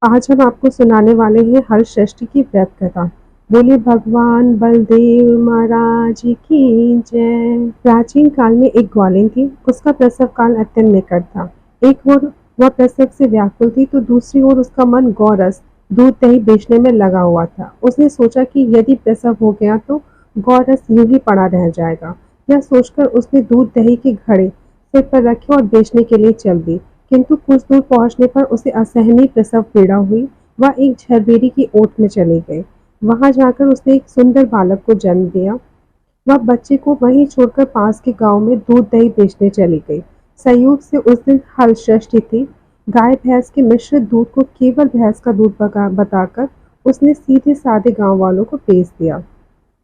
आज हम आपको सुनाने वाले हैं हलषष्ठी की व्रत कथा। बोले भगवान बलदेव महाराज की जय। प्राचीन काल में एक ग्वालिन थी। उसका प्रसव काल अत्यंत निकट था। एक ओर वह प्रसव से व्याकुल थी तो दूसरी ओर उसका मन गौरस दूध दही बेचने में लगा हुआ था। उसने सोचा कि यदि प्रसव हो गया तो गौरस यूं ही पड़ा रह जाएगा। यह सोचकर उसने दूध दही के घड़े सिर पर रखे और बेचने के लिए चल दी। किंतु कुछ दूर पहुंचने पर उसे असहनीय प्रसव पीड़ा हुई। वह एक झरबेरी की ओट में चली गई। वहां जाकर उसने एक सुंदर बालक को जन्म दिया। वह बच्चे को वहीं छोड़कर पास के गांव में दूध दही बेचने चली गई। संयोग से उस दिन हलषष्ठी थी। गाय भैंस के मिश्रित दूध को केवल भैंस का दूध बताकर उसने सीधे साधे गांव वालों को बेच दिया।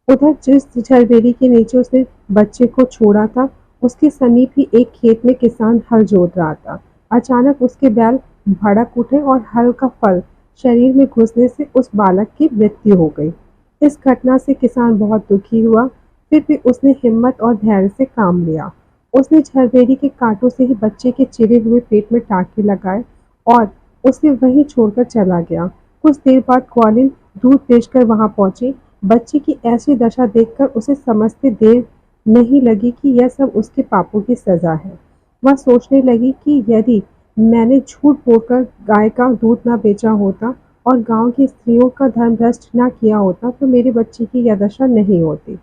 उधर जिस झरबेरी के नीचे उसने बच्चे को छोड़ा था, उसके समीप ही एक खेत में किसान हल जोत रहा था। अचानक उसके बैल भड़क उठे और हल का फल शरीर में घुसने से उस बालक की मृत्यु हो गई। इस घटना से किसान बहुत दुखी हुआ। फिर भी उसने हिम्मत और धैर्य से काम लिया। उसने झरबेरी के कांटों से ही बच्चे के चिरे हुए पेट में टाँके लगाए और उसे वहीं छोड़कर चला गया। कुछ देर बाद ग्वालिन दूध बेचकर वहां पहुंची। बच्चे की ऐसी दशा देखकर उसे समझते देर नहीं लगी कि यह सब उसके पापों की सजा है। वह सोचने लगी कि यदि मैंने झूठ बोलकर गाय का दूध न बेचा होता और गांव की स्त्रियों का धर्म भ्रष्ट न किया होता तो मेरे बच्चे की यह दशा नहीं होती।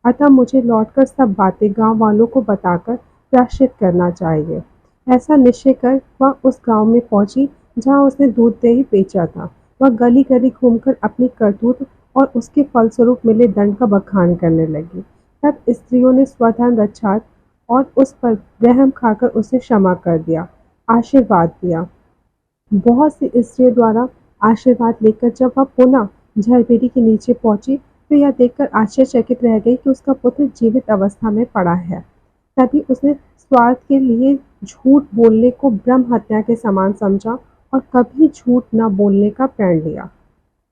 अतः मुझे लौटकर सब बातें गांव वालों को बताकर प्रायश्चित करना चाहिए। ऐसा निश्चय कर वह उस गांव में पहुंची जहां उसने दूध दही बेचा था। वह गली गली घूमकर अपनी करतूत और उसके फलस्वरूप मिले दंड का बखान करने लगी। तब स्त्रियों ने स्वधर्म रक्षा और उस पर रहम खाकर उसे क्षमा कर दिया, आशीर्वाद दिया। बहुत सी स्त्रियों द्वारा आशीर्वाद लेकर जब वह पुनः झरबेरी के नीचे पहुंची तो यह देखकर आश्चर्यचकित रह गई कि उसका पुत्र जीवित अवस्था में पड़ा है। तभी उसने स्वार्थ के लिए झूठ बोलने को ब्रह्म हत्या के समान समझा और कभी झूठ न बोलने का प्रण लिया।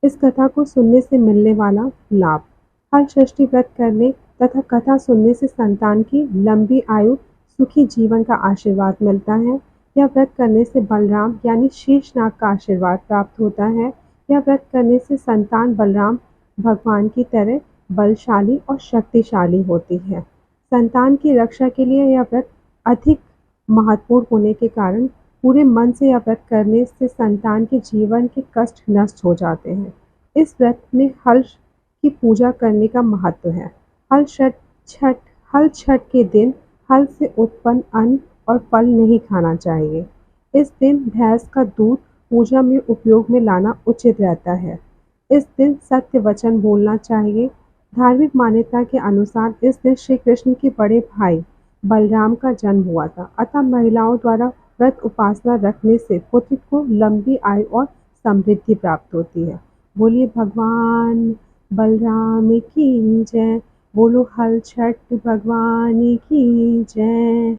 इस कथा को सुनने से मिलने वाला लाभ। हलषष्ठी व्रत करने तथा कथा सुनने से संतान की लंबी आयु सुखी जीवन का आशीर्वाद मिलता है। यह व्रत करने से बलराम यानी शेषनाग का आशीर्वाद प्राप्त होता है। यह व्रत करने से संतान बलराम भगवान की तरह बलशाली और शक्तिशाली होती है। संतान की रक्षा के लिए यह व्रत अधिक महत्वपूर्ण होने के कारण पूरे मन से यह व्रत करने से संतान के जीवन के कष्ट नष्ट हो जाते हैं। इस व्रत में हल की पूजा करने का महत्व है। हल छठ छठ हल छठ के दिन हल से उत्पन्न अन्न और फल नहीं खाना चाहिए। इस दिन भैंस का दूध पूजा में उपयोग में लाना उचित रहता है। इस दिन सत्य वचन बोलना चाहिए। धार्मिक मान्यता के अनुसार इस दिन श्री कृष्ण के बड़े भाई बलराम का जन्म हुआ था। अतः महिलाओं द्वारा व्रत उपासना रखने से पुत्र को लंबी आयु और समृद्धि प्राप्त होती है। बोलिए भगवान बलराम की जय। बोलो हल छठ भगवान की जय।